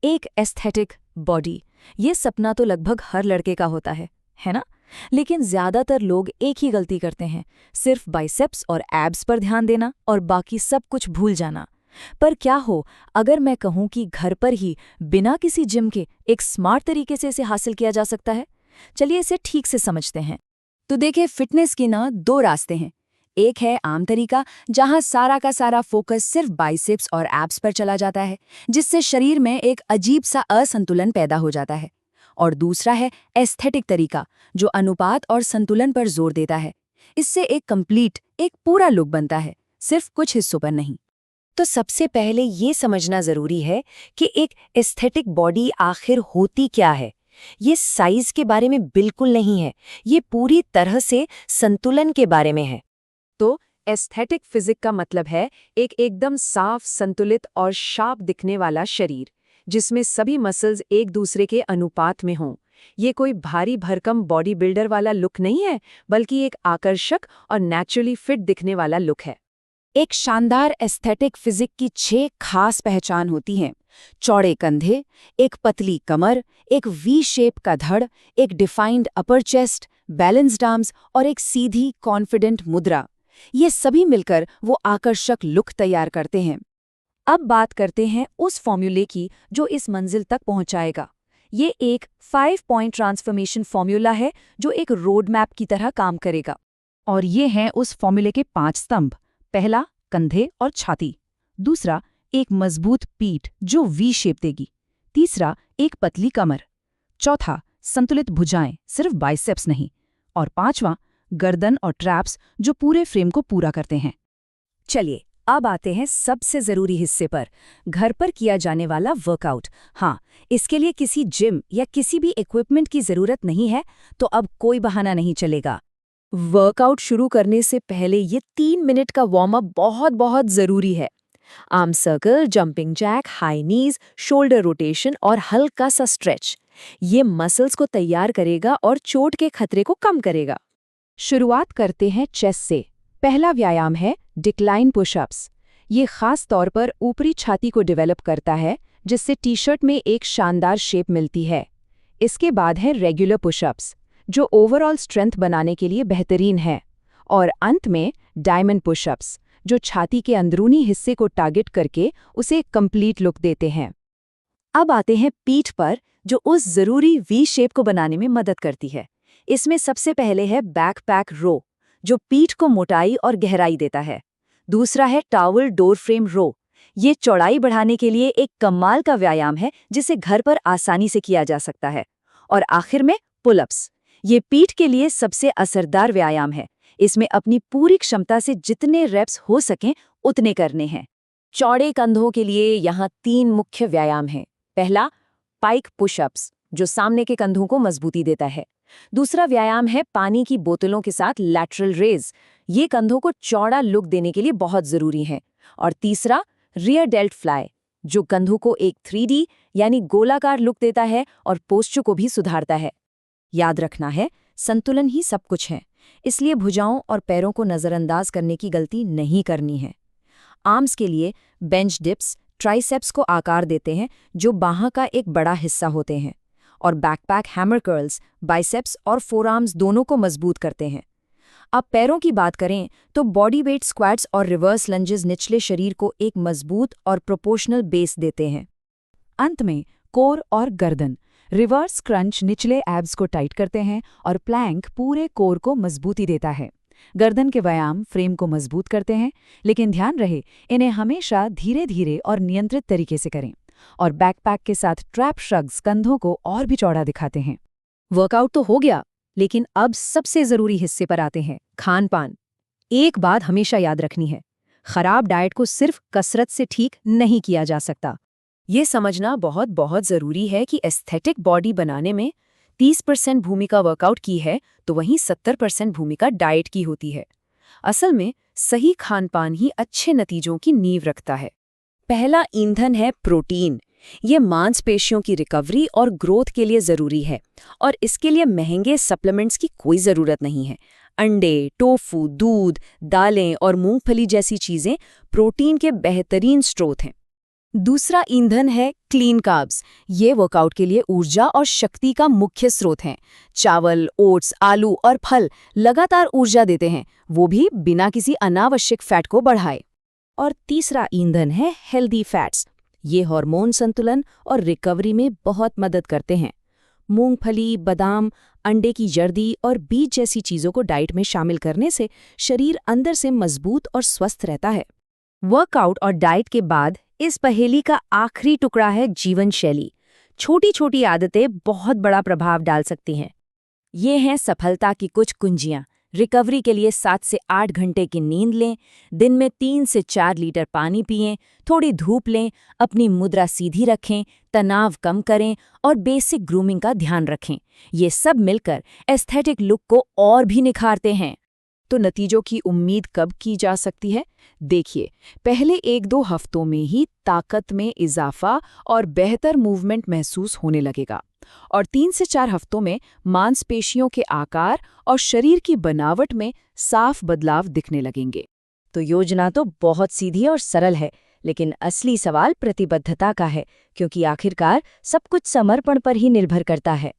एक aesthetic body, ये सपना तो लगभग हर लड़के का होता है ना? लेकिन ज्यादातर लोग एक ही गलती करते हैं, सिर्फ बाइसेप्स और एब्स पर ध्यान देना और बाकी सब कुछ भूल जाना। पर क्या हो अगर मैं कहूं कि घर पर ही बिना किसी जिम के एक स्मार्ट तरीके से इसे हासिल किया जा सकता है? चलिए इसे ठीक से समझते हैं। तो देखिए, फिटनेस के ना दो रास्ते हैं। एक है आम तरीका, जहां सारा का सारा फोकस सिर्फ बाइसेप्स और एब्स पर चला जाता है, जिससे शरीर में एक अजीब सा असंतुलन पैदा हो जाता है। और दूसरा है एस्थेटिक तरीका, जो अनुपात और संतुलन पर जोर देता है। इससे एक पूरा लुक बनता है, सिर्फ कुछ हिस्सों पर नहीं। तो सबसे पहले ये समझना जरूरी है कि एक एस्थेटिक बॉडी आखिर होती क्या है। ये साइज के बारे में बिल्कुल नहीं है, ये पूरी तरह से संतुलन के बारे में है। तो एस्थेटिक फिजिक का मतलब है एक एकदम साफ, संतुलित और शार्प दिखने वाला शरीर, जिसमें सभी मसल्स एक दूसरे के अनुपात में हों। ये कोई भारी भरकम बॉडी बिल्डर वाला लुक नहीं है, बल्कि एक आकर्षक और नेचुरली फिट दिखने वाला लुक है। एक शानदार एस्थेटिक फिजिक की 6 खास पहचान होती हैं। चौड़े कंधे, एक पतली कमर, एक वी शेप का धड़, एक डिफाइंड अपर चेस्ट, बैलेंस्ड आर्म्स और एक सीधी कॉन्फिडेंट मुद्रा। ये सभी मिलकर वो आकर्षक लुक तैयार करते हैं। अब बात करते हैं उस फॉर्मूले की जो इस मंजिल तक पहुंचाएगा। ये एक 5 पॉइंट ट्रांसफॉर्मेशन फॉर्मूला है जो एक रोड मैप की तरह काम करेगा। और ये हैं उस फॉर्मूले के 5 स्तंभ। पहला, कंधे और छाती। दूसरा, एक मजबूत पीठ जो वी शेप देगी। तीसरा, एक पतली कमर। चौथा, संतुलित भुजाएं, सिर्फ बाइसेप्स नहीं। और पांचवां, गर्दन और ट्रैप्स जो पूरे फ्रेम को पूरा करते हैं। चलिए अब आते हैं सबसे जरूरी हिस्से पर, घर पर किया जाने वाला वर्कआउट। हाँ, इसके लिए किसी जिम या किसी भी इक्विपमेंट की जरूरत नहीं है, तो अब कोई बहाना नहीं चलेगा। वर्कआउट शुरू करने से पहले ये 3 मिनट का वार्म अप बहुत बहुत जरूरी है। Arm circle, jumping jack, high knees, shoulder rotation और हल्का सा स्ट्रेच। ये मसल्स को तैयार करेगा और चोट के खतरे को कम करेगा। शुरुआत करते हैं चेस्ट से। पहला व्यायाम है डिक्लाइन पुशअप्स। ये खास तौर पर ऊपरी छाती को डेवलप करता है, जिससे टी-शर्ट में एक शानदार शेप मिलती है। इसके बाद है रेगुलर पुशअप्स, जो ओवरऑल स्ट्रेंथ बनाने के लिए बेहतरीन है। और अंत में डायमंड पुशअप्स, जो छाती के अंदरूनी हिस्से को टारगेट करके उसे कंप्लीट लुक देते हैं। अब आते हैं पीठ पर, जो उस जरूरी वी शेप को बनाने में मदद करती है। इसमें सबसे पहले है बैक पैक रो, जो पीठ को मोटाई और गहराई देता है। दूसरा है टावल डोर फ्रेम रो। ये चौड़ाई बढ़ाने के लिए एक कमाल का व्यायाम है, जिसे घर पर आसानी से किया जा सकता है। और आखिर में पुलअप्स। ये पीठ के लिए सबसे असरदार व्यायाम है। इसमें अपनी पूरी क्षमता से जितने रेप्स हो सकें उतने करने हैं। चौड़े कंधों के लिए यहाँ 3 मुख्य व्यायाम हैं। पहला, पाइक पुशअप्स, जो सामने के कंधों को मजबूती देता है। दूसरा व्यायाम है पानी की बोतलों के साथ लैटरल रेज। ये कंधों को चौड़ा लुक देने के लिए बहुत जरूरी है। और तीसरा, रियर डेल्ट फ्लाई, जो कंधों को एक 3D यानी गोलाकार लुक देता है और पोस्चर को भी सुधारता है। याद रखना है, संतुलन ही सब कुछ है, इसलिए भुजाओं और पैरों को नजरअंदाज करने की गलती नहीं करनी है। आर्म्स के लिए बेंच डिप्स ट्राइसेप्स को आकार देते हैं, जो बाह का एक बड़ा हिस्सा होते हैं। और बैकपैक हैमर कर्ल्स बाइसेप्स और फोरआर्म्स दोनों को मजबूत करते हैं। अब पैरों की बात करें तो बॉडी वेट स्क्वाट्स और रिवर्स लंजेस निचले शरीर को एक मजबूत और प्रोपोर्शनल बेस देते हैं। अंत में कोर और गर्दन। रिवर्स क्रंच निचले एब्स को टाइट करते हैं और प्लैंक पूरे कोर को मजबूती देता है। गर्दन के व्यायाम फ्रेम को मजबूत करते हैं, लेकिन ध्यान रहे इन्हें हमेशा धीरे धीरे और नियंत्रित तरीके से करें। और बैकपैक के साथ ट्रैप श्रग्स कंधों को और भी चौड़ा दिखाते हैं। वर्कआउट तो हो गया, लेकिन अब सबसे जरूरी हिस्से पर आते हैं, खान पान। एक बात हमेशा याद रखनी है, खराब डाइट को सिर्फ कसरत से ठीक नहीं किया जा सकता। ये समझना बहुत बहुत जरूरी है कि एस्थेटिक बॉडी बनाने में 30% भूमिका वर्कआउट की है, तो वहीं 70% भूमिका डाइट की होती है। असल में सही खान पान ही अच्छे नतीजों की नींव रखता है। पहला ईंधन है प्रोटीन। ये मांसपेशियों की रिकवरी और ग्रोथ के लिए जरूरी है, और इसके लिए महंगे सप्लीमेंट्स की कोई जरूरत नहीं है। अंडे, टोफू, दूध, दालें और मूंगफली जैसी चीजें प्रोटीन के बेहतरीन स्रोत हैं। दूसरा ईंधन है क्लीन कार्ब्स। ये वर्कआउट के लिए ऊर्जा और शक्ति का मुख्य स्रोत हैं। चावल, ओट्स, आलू और फल लगातार ऊर्जा देते हैं, वो भी बिना किसी अनावश्यक फैट को बढ़ाए। और तीसरा ईंधन है हेल्दी फैट्स। ये हार्मोन संतुलन और रिकवरी में बहुत मदद करते हैं। मूंगफली, बादाम, अंडे की जर्दी और बीज जैसी चीज़ों को डाइट में शामिल करने से शरीर अंदर से मजबूत और स्वस्थ रहता है। वर्कआउट और डाइट के बाद इस पहेली का आखिरी टुकड़ा है जीवन शैली। छोटी छोटी आदतें बहुत बड़ा प्रभाव डाल सकती हैं। ये हैं सफलता की कुछ कुंजियां। रिकवरी के लिए 7 से 8 घंटे की नींद लें, दिन में 3 से 4 लीटर पानी पिएं, थोड़ी धूप लें, अपनी मुद्रा सीधी रखें, तनाव कम करें और बेसिक ग्रूमिंग का ध्यान रखें। ये सब मिलकर एस्थेटिक लुक को और भी निखारते हैं। तो नतीजों की उम्मीद कब की जा सकती है? देखिए, पहले 1-2 हफ्तों में ही ताकत में इजाफा और बेहतर मूवमेंट महसूस होने लगेगा, और 3 से 4 हफ्तों में मांसपेशियों के आकार और शरीर की बनावट में साफ बदलाव दिखने लगेंगे। तो योजना तो बहुत सीधी और सरल है, लेकिन असली सवाल प्रतिबद्धता का है, क्योंकि आखिरकार सब कुछ समर्पण पर ही निर्भर करता है।